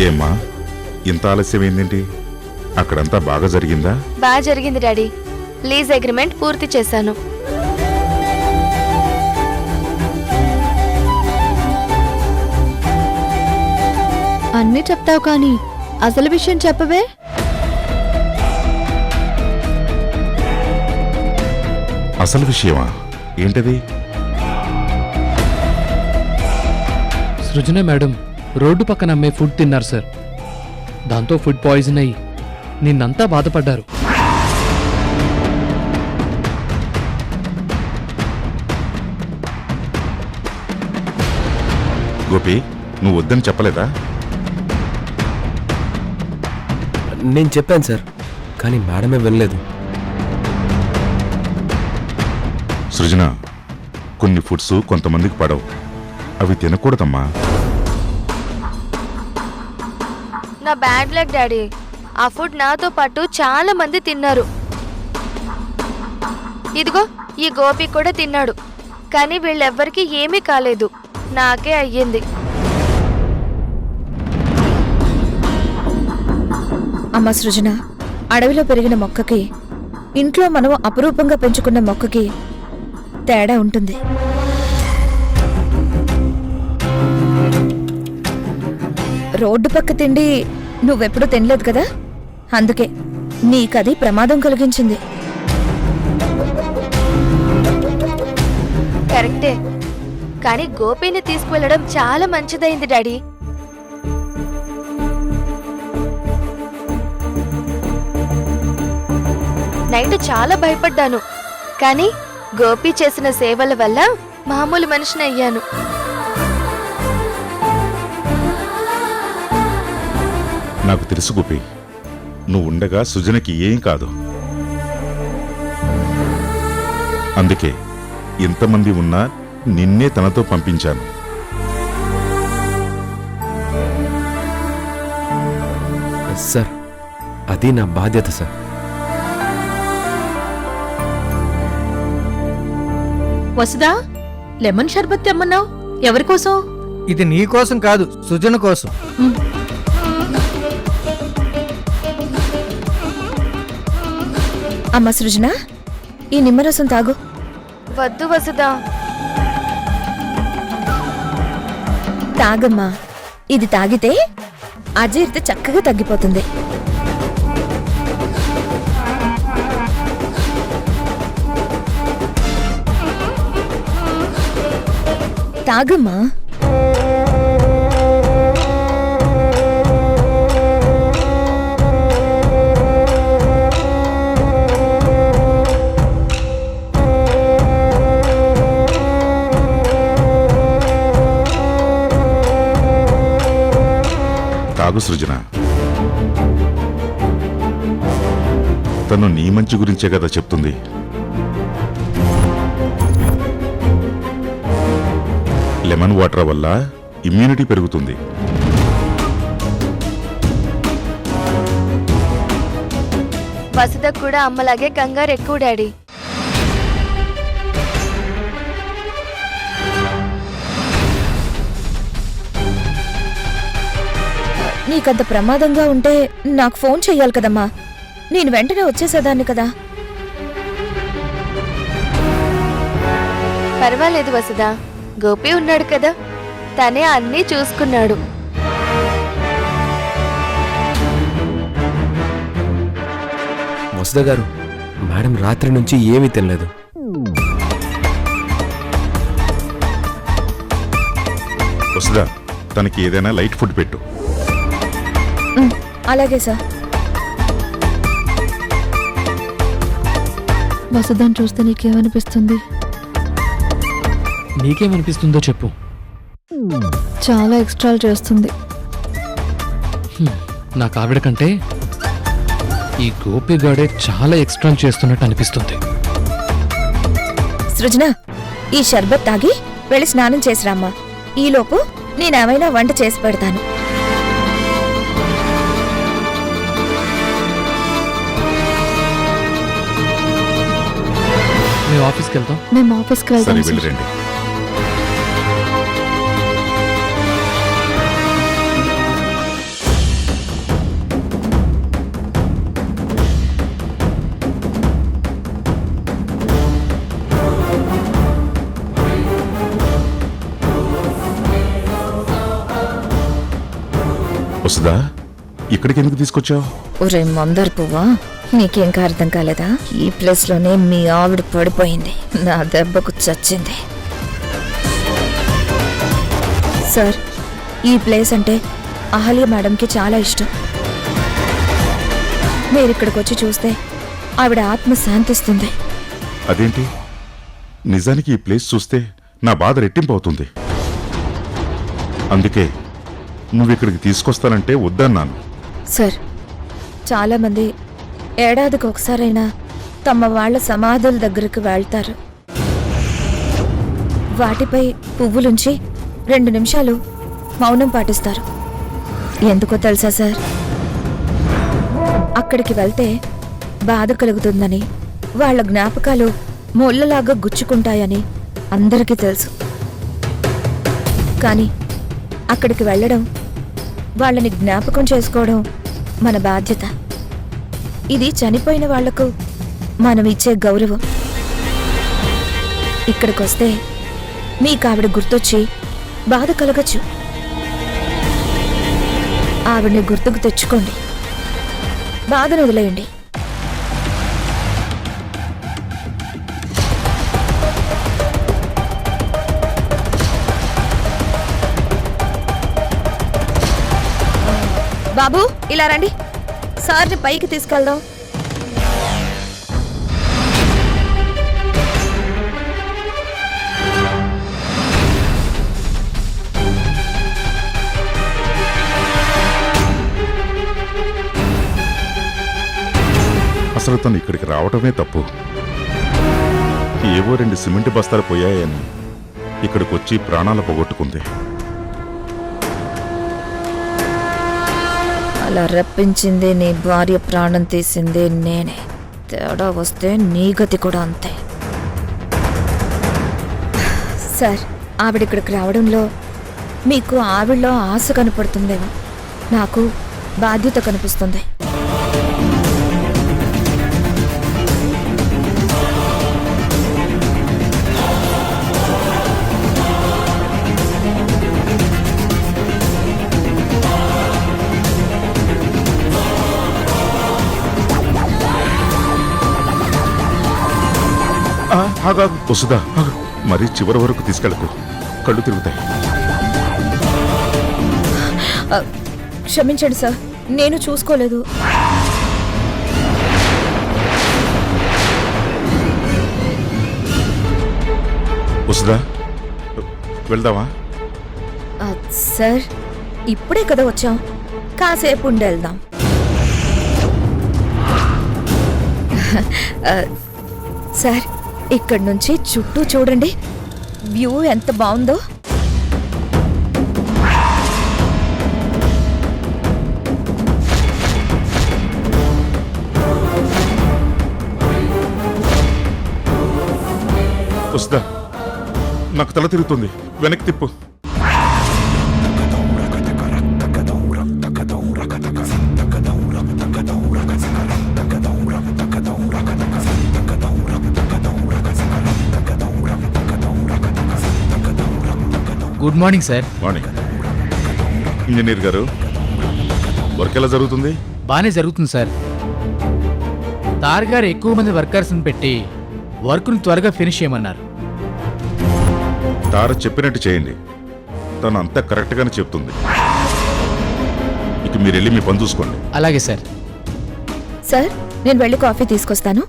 ఏమ్మా ఇంత ఆలస్యమైందేంటి? అక్కడంతా బాగా జరిగిందా? బాగా జరిగింది డాడీ. లీజ్ అగ్రిమెంట్ పూర్తి చేశాను. అన్నీ చెప్తావు కానీ అసలు విషయం చెప్పవే. అసలు విషయమా? ఏంటది? సృజన మేడం రోడ్డు పక్కన అమ్మే ఫుడ్ తిన్నారు సార్. దాంతో ఫుడ్ పాయిజన్ అయ్యి నిన్నంతా బాధపడ్డారు. గోపి, నువ్వు వద్దని చెప్పలేదా? నేను చెప్పాను సార్, కానీ మేడమే వినలేదు. సృజన, కొన్ని ఫుడ్స్ కొంతమందికి పడవు. అవి తినకూడదమ్మా. నా బ్యాడ్ లక్ డాడీ. ఆ ఫుడ్ నాతో పాటు చాలా మంది తిన్నారు. ఇదిగో ఈ గోపి కూడా తిన్నాడు. కానీ వీళ్ళెవ్వరికీ ఏమీ కాలేదు, నాకే అయ్యింది. అమ్మ సృజన, అడవిలో పెరిగిన మొక్కకి ఇంట్లో మనం అపురూపంగా పెంచుకున్న మొక్కకి తేడా ఉంటుంది. రోడ్డు పక్క తిండి నువ్వెప్పుడు తినలేదు కదా, అందుకే నీకది ప్రమాదం కలిగించింది. కరెక్టే, కానీ గోపిని తీసుకువెళ్ళడం చాలా మంచిదైంది డాడీ. నైట్ చాలా భయపడ్డాను, కానీ గోపి చేసిన సేవల వల్ల మామూలు మనిషిని అయ్యాను. నాకు తెలుసు గోపి, నువ్వు ఉండగా సృజనకి ఏం కాదు. అందుకే ఎంతమంది ఉన్నా నిన్నే తనతో పంపించాను. సార్, అది నా బాధ్యత సార్. వసుదా, లెమన్ షర్బత్ తెమ్మన్నావు, ఎవరికోసం? ఇది నీ కోసం కాదు, సృజన కోసం. అమ్మ సృజన, ఈ నిమ్మరసం తాగు. వద్దు వసుదా. తాగమ్మా, ఇది తాగితే అజీర్తి చక్కగా తగ్గిపోతుంది. తాగమ్మా. తాగు సృజన. తను నీ మంచి గురించే కదా చెప్తుంది. లెమన్ వాటర్ వల్ల ఇమ్యూనిటీ పెరుగుతుంది. వసుద కూడా అమ్మలాగే కంగారు ఎక్కువ డాడీ. నీకంత ప్రమాదంగా ఉంటే నాకు ఫోన్ చెయ్యాలి కదమ్మా, నేను వెంటనే వచ్చేసేదాన్ని కదా. పర్వాలేదు వసుదా, గోపి ఉన్నాడు కదా, తనే అన్నీ చూసుకున్నాడు. వసుధ గారు, మేడం రాత్రి నుంచి ఏమీ తినలేదు. వసుదా, తనకి ఏదైనా లైట్ ఫుడ్ పెట్టు. అలాగే సార్. వసుదాన్ని చూస్తే నీకేమనిపిస్తుంది? నీకేమనిపిస్తుందో చెప్పు. చాలా ఎక్స్ట్రాలు చేస్తుంది. నాకు ఆవిడ కంటే ఈ గోపిగాడే చాలా ఎక్స్ట్రా చేస్తున్నట్టు అనిపిస్తుంది. సృజన, ఈ షర్బత్ తాగి వెళ్ళి స్నానం చేసిరామ్మా. ఈలోపు నేనేమైనా వంట చేసి పెడతాను. మేము ఆఫీస్కి వెళ్తాం. మేము ఆఫీస్కి సరే, వెళ్తాం. వెళ్ళిరండి. వసుదా, ఇక్కడికి ఎందుకు తీసుకొచ్చావు? ఒరే మందార పువ్వా, నీకేంకా అర్థం కాలేదా? ఈ ప్లేస్ లోనే మీ ఆవిడ పడిపోయింది, నా దెబ్బకు చచ్చింది. సార్, ఈ ప్లేస్ అంటే అహల్య మేడంకి చాలా ఇష్టం. మీరు ఇక్కడికి వచ్చి చూస్తే ఆవిడ ఆత్మ శాంతిస్తుంది. అదేంటి? నిజానికి ఈ ప్లేస్ చూస్తే నా బాధ రెట్టింపు అవుతుంది. అందుకే నువ్వు ఇక్కడికి తీసుకొస్తానంటే వద్దన్నాను. సార్, చాలామంది ఏడాదికి ఒకసారైనా తమ వాళ్ళ సమాధుల దగ్గరకు వెళ్తారు. వాటిపై పువ్వులుంచి 2 నిమిషాలు మౌనం పాటిస్తారు. ఎందుకో తెలుసా సార్? అక్కడికి వెళ్తే బాధ కలుగుతుందని, వాళ్ళ జ్ఞాపకాలు ముళ్ళలాగా గుచ్చుకుంటాయని అందరికీ తెలుసు. కానీ అక్కడికి వెళ్ళడం, వాళ్ళని జ్ఞాపకం చేసుకోవడం మన బాధ్యత. ఇది చనిపోయిన వాళ్లకు మనం ఇచ్చే గౌరవం. ఇక్కడికొస్తే మీకు ఆవిడ గుర్తొచ్చి బాధ కలగచ్చు. ఆవిడని గుర్తుకు తెచ్చుకోండి, బాధను వదిలేయండి. బాబు, ఇలా రండి, సార్ని పైకి తీసుకెళ్దాం. అసలు తను ఇక్కడికి రావటమే తప్పు. ఏవో 2 సిమెంట్ బస్తాలు పోయాయని ఇక్కడికి వచ్చి ప్రాణాలు పోగొట్టుకుంది. అలా రప్పించింది నీ భార్య, ప్రాణం తీసింది నేనే. తేడా వస్తే నీ గతి కూడా అంతే. సార్, ఆవిడిక్కడికి రావడంలో మీకు ఆవిడలో ఆశ కనపడుతుందేమో, నాకు బాధ్యత కనిపిస్తుంది. వసుదా, మరీ చివరి వరకు తీసుకెళ్ళకు, కళ్ళు తిరుగుతాయి. క్షమించండి సార్, నేను చూసుకోలేదు. వసుదా, వెళ్దామా? సార్, ఇప్పుడే కదా వచ్చాం, కాసేపు ఉండి వెళ్దాం. సార్, ఇక్కడి నుంచి చుట్టూ చూడండి, వ్యూ ఎంత బాగుందో. వసుదా, నాకు తల తిరుగుతుంది, వెనక్కి తిప్పు. Good morning sir. Morning. Engineer గారు, వర్క్ ఎలా జరుగుతుంది? బాగానే జరుగుతుంది సార్. తార్ గారు ఎక్కువ మంది వర్కర్స్ని పెట్టి వర్క్ను త్వరగా ఫినిష్ చేయమన్నారు. తార చెప్పినట్టు చేయండి, తను అంతా కరెక్ట్గానే చెప్తుంది. ఇక మీరు వెళ్ళి మీ పని చూసుకోండి. అలాగే సార్. సార్, నేను వెళ్ళి కాఫీ తీసుకొస్తాను.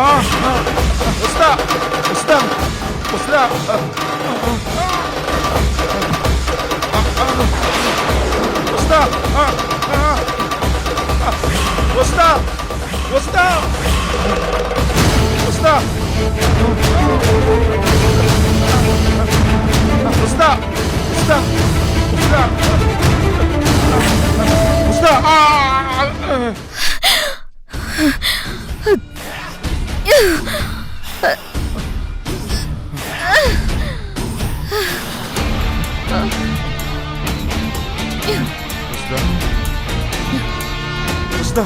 వస్తా వస్తా వస్తా వస్తా వస్తా వస్తా వస్తా వస్తా వస్తా వస్తా వస్తా వస్తా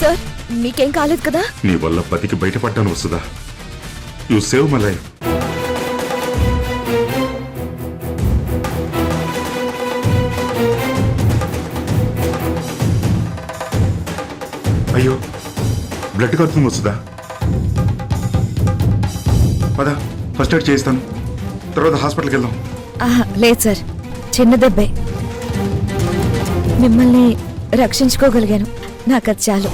సార్ మీకేం కాలేదు కదా? నీ వల్ల బతికి బయటపడ్డాను Vasudha. You save my life. అయ్యో బ్లడ్ కడుతుంది వసుదా. పద ఫస్ట్ ఎయిడ్ చేయిస్తాను, తర్వాత హాస్పిటల్కి వెళ్దాం. లేదు సార్, చిన్న దెబ్బే. మిమ్మల్ని రక్షించుకోగలిగాను, నాకు అది చాలు.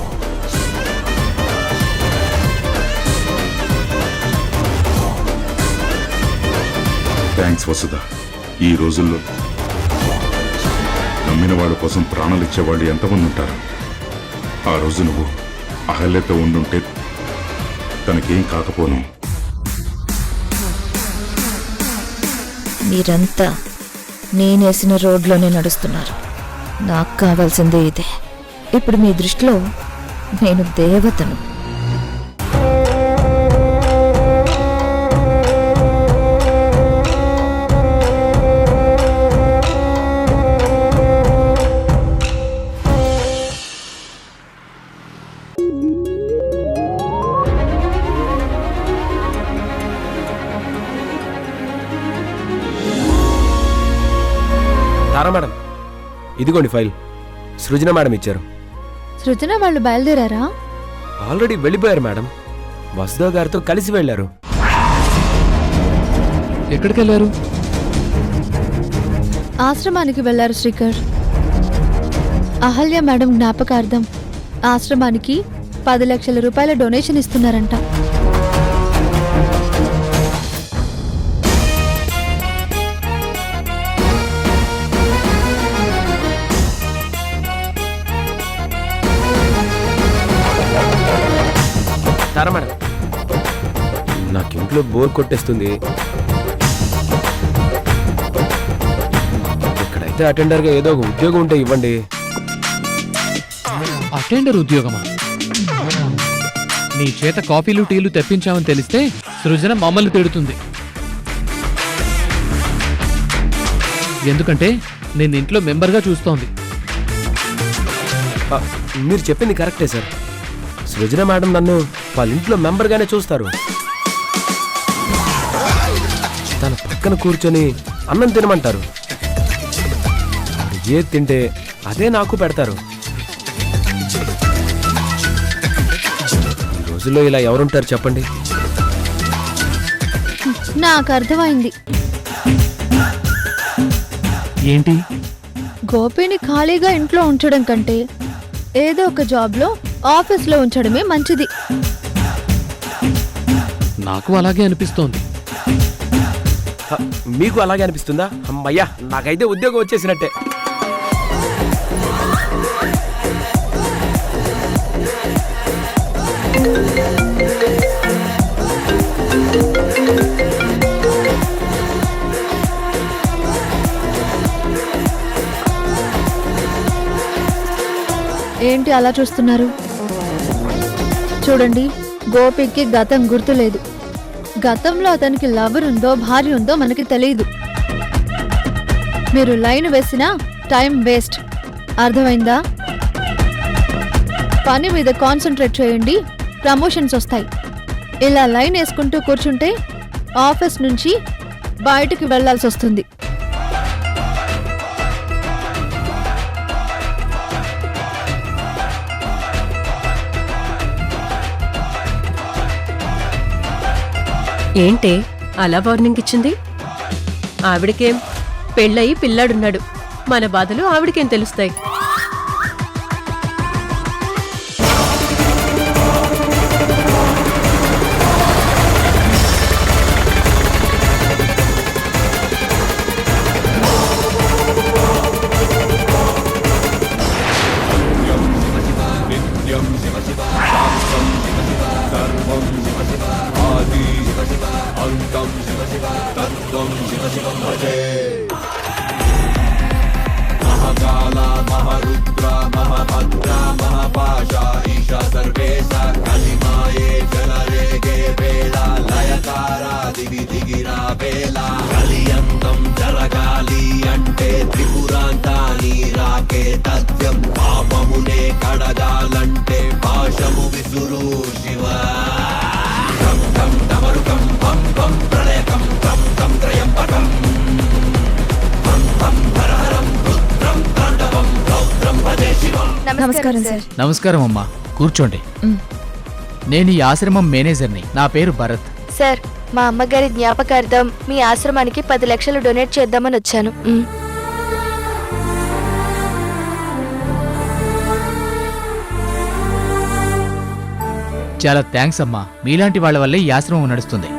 థ్యాంక్స్ వసుదా. ఈ రోజుల్లో నమ్మిన వాళ్ళ కోసం ప్రాణాలు ఇచ్చేవాళ్ళు ఎంతమంది ఉంటారు. ఆ రోజు నువ్వు అహల్యతో ఉండుంటే తనకేం కాకపోను. మీరంతా నేనేసిన రోడ్లోనే నడుస్తున్నారు. నాకు కావాల్సిందే ఇదే. ఇప్పుడు మీ దృష్టిలో నేను దేవతను. తారా మేడం, ఇదిగోండి ఫైల్. సృజన మేడం ఇచ్చారు. సృజన వాళ్ళు బయలుదేరారా? ఆల్రెడీ వెళ్ళిపోయారు మేడం. వసుదా గారితో కలిసి వెళ్ళారు. ఎక్కడికి వెళ్ళారు? ఆశ్రమానికి వెళ్లారు శ్రీకర్. అహల్య మేడం జ్ఞాపకార్థం ఆశ్రమానికి 10 లక్షల రూపాయల డొనేషన్ ఇస్తున్నారంట. తారా మేడం, నాకు ఇంట్లో బోర్ కొట్టేస్తుంది. ఇక్కడైతే అటెండర్గా ఏదో ఒక ఉద్యోగం ఉంటే ఇవ్వండి. అటెండర్ ఉద్యోగమా? నీ చేత కాఫీలు టీలు తెప్పించామని తెలిస్తే సృజన మమ్మల్ని తిడుతుంది. ఎందుకంటే నేను ఇంట్లో మెంబర్గా చూస్తోంది. మీరు చెప్పింది కరెక్టే సార్. సృజన మేడం నన్ను వాళ్ళ ఇంట్లో మెంబర్గానే చూస్తారు. తన పక్కన కూర్చొని అన్నం తినమంటారు. ఏది తింటే అదే నాకు పెడతారు. ఈ రోజుల్లో ఇలా ఎవరుంటారు చెప్పండి? నాకు అర్థమైంది. ఏంటి? గోపిని ఖాళీగా ఇంట్లో ఉంచడం కంటే ఏదో ఒక జాబ్లో ఆఫీస్లో ఉంచడమే మంచిది. నాకు అలాగే అనిపిస్తోంది. మీకు అలాగే అనిపిస్తుందా? అమ్మయ్యా, నాకైతే ఉద్యోగం వచ్చేసినట్టే. ఏంటి అలా చూస్తున్నారు? చూడండి, గోపికి గతం గుర్తులేదు. గతంలో అతనికి లవర్ ఉందో భార్య ఉందో మనకి తెలియదు. మీరు లైన్ వేసినా టైం వేస్ట్. అర్థమైందా? పని మీద కాన్సన్ట్రేట్ చేయండి, ప్రమోషన్స్ వస్తాయి. ఇలా లైన్ వేసుకుంటూ కూర్చుంటే ఆఫీస్ నుంచి బయటికి వెళ్లాల్సి వస్తుంది. ఏంటే అలా వార్నింగ్ ఇచ్చింది? ఆవిడకేం పెళ్ళయి పిల్లాడున్నాడు, మన బాధలు ఆవిడకేం తెలుస్తాయి? నమస్కారం సార్. నమస్కారం అమ్మా, కూర్చోండి. నేను ఈ ఆశ్రమం మేనేజర్ని. నా పేరు భరత్. సార్, మా అమ్మగారి జ్ఞాపకార్థం మీ ఆశ్రమానికి 10 లక్షలు డొనేట్ చేద్దామని వచ్చాను. చాలా థ్యాంక్స్ అమ్మా. మీలాంటి వాళ్ళ వల్లే ఈ ఆశ్రమం నడుస్తుంది.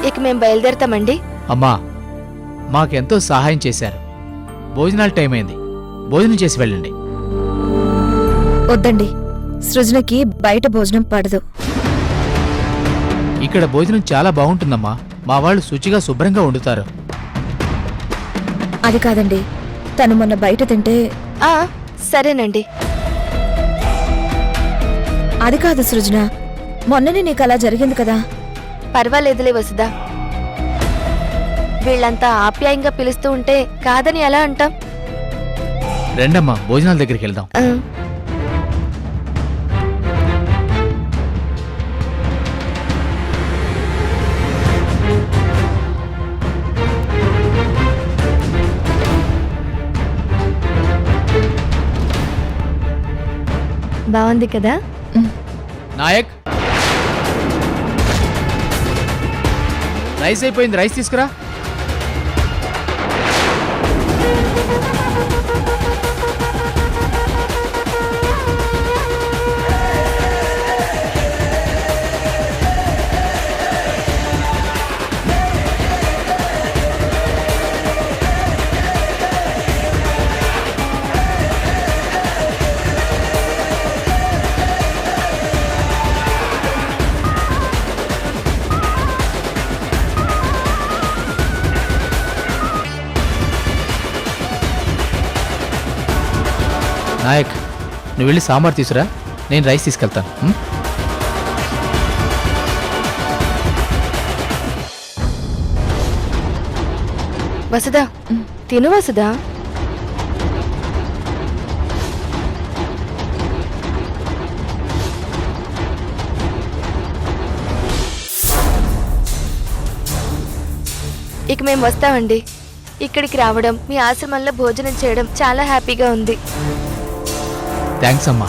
ఇక మేము బయలుదేరతామండి. అమ్మా, మాకెంతో సహాయం చేశారు. భోజనాల టైం అయింది, భోజనం చేసి వెళ్ళండి. వద్దండి, సృజనకి బయట భోజనం పడదు. ఇక్కడ భోజనం చాలా బాగుంటుందమ్మా. మా వాళ్ళు శుచిగా శుభ్రంగా వండుతారు. అది కాదండి, తను మొన్న బయట తింటే. సరేనండి. అది కాదు సృజన, మొన్ననే నీకు అలా జరిగింది కదా. పర్వాలేదులే వసుదా, వీళ్ళంతా ఆప్యాయంగా పిలుస్తూ ఉంటే కాదని ఎలా అంటాం? రెండమ్మా, భోజనాల దగ్గరికి వెళ్దాం. బాగుంది కదా? నాయక్, రైస్ అయిపోయింది, రైస్ తీసుకురా. నాయక్, నువ్వు వెళ్ళి సాంబార్ తీసురా, నేను రైస్ తీసుకెళ్తాను. వసుదా, తిను వసుదా. ఇక మేము వస్తామండి. ఇక్కడికి రావడం, మీ ఆశ్రమంలో భోజనం చేయడం చాలా హ్యాపీగా ఉంది. థ్యాంక్స్ అమ్మా.